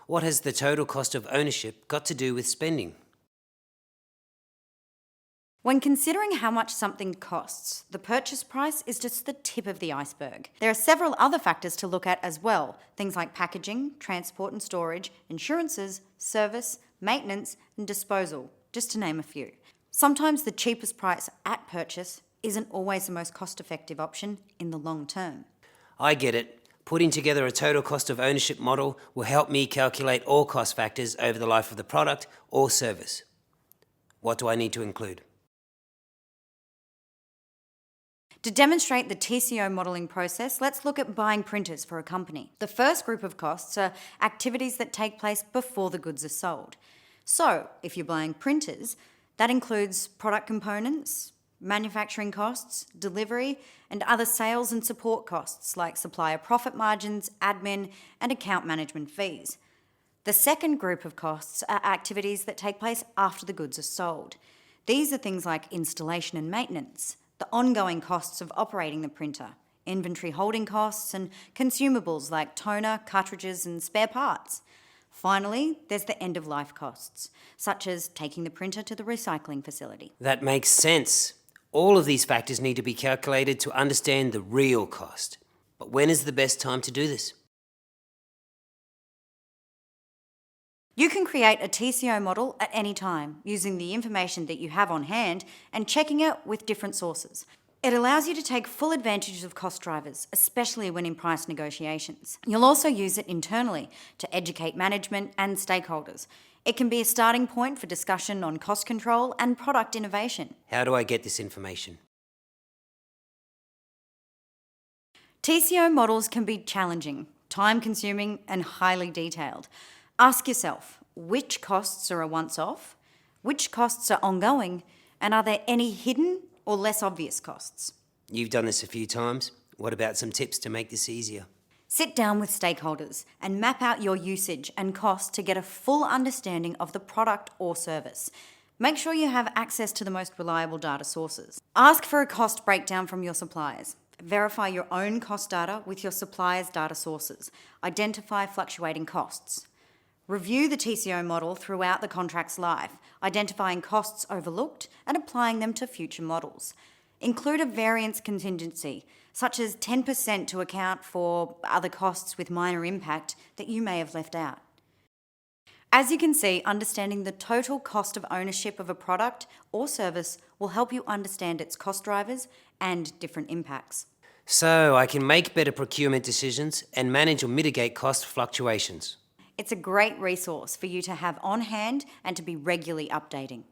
What has the total cost of ownership got to do with spending? When considering how much something costs, the purchase price is just the tip of the iceberg. There are several other factors to look at as well, things like packaging, transport and storage, insurances, service, maintenance and disposal, just to name a few. Sometimes the cheapest price at purchase isn't always the most cost-effective option in the long term. I get it. Putting together a total cost of ownership model will help me calculate all cost factors over the life of the product or service. What do I need to include? To demonstrate the TCO modelling process, let's look at buying printers for a company. The first group of costs are activities that take place before the goods are sold. So, if you're buying printers, that includes product components, manufacturing costs, delivery, and other sales and support costs like supplier profit margins, admin, and account management fees. The second group of costs are activities that take place after the goods are sold. These are things like installation and maintenance, the ongoing costs of operating the printer, inventory holding costs, and consumables like toner, cartridges, and spare parts. Finally, there's the end-of-life costs, such as taking the printer to the recycling facility. That makes sense. All of these factors need to be calculated to understand the real cost. But when is the best time to do this? You can create a TCO model at any time using the information that you have on hand and checking it with different sources. It allows you to take full advantage of cost drivers, especially when in price negotiations. You'll also use it internally to educate management and stakeholders. It can be a starting point for discussion on cost control and product innovation. How do I get this information? TCO models can be challenging, time-consuming, and highly detailed. Ask yourself, which costs are a once-off, which costs are ongoing, and are there any hidden or less obvious costs? You've done this a few times. What about some tips to make this easier? Sit down with stakeholders and map out your usage and costs to get a full understanding of the product or service. Make sure you have access to the most reliable data sources. Ask for a cost breakdown from your suppliers. Verify your own cost data with your suppliers' data sources. Identify fluctuating costs. Review the TCO model throughout the contract's life, identifying costs overlooked and applying them to future models. Include a variance contingency, such as 10% to account for other costs with minor impact that you may have left out. As you can see, understanding the total cost of ownership of a product or service will help you understand its cost drivers and different impacts. So I can make better procurement decisions and manage or mitigate cost fluctuations. It's a great resource for you to have on hand and to be regularly updating.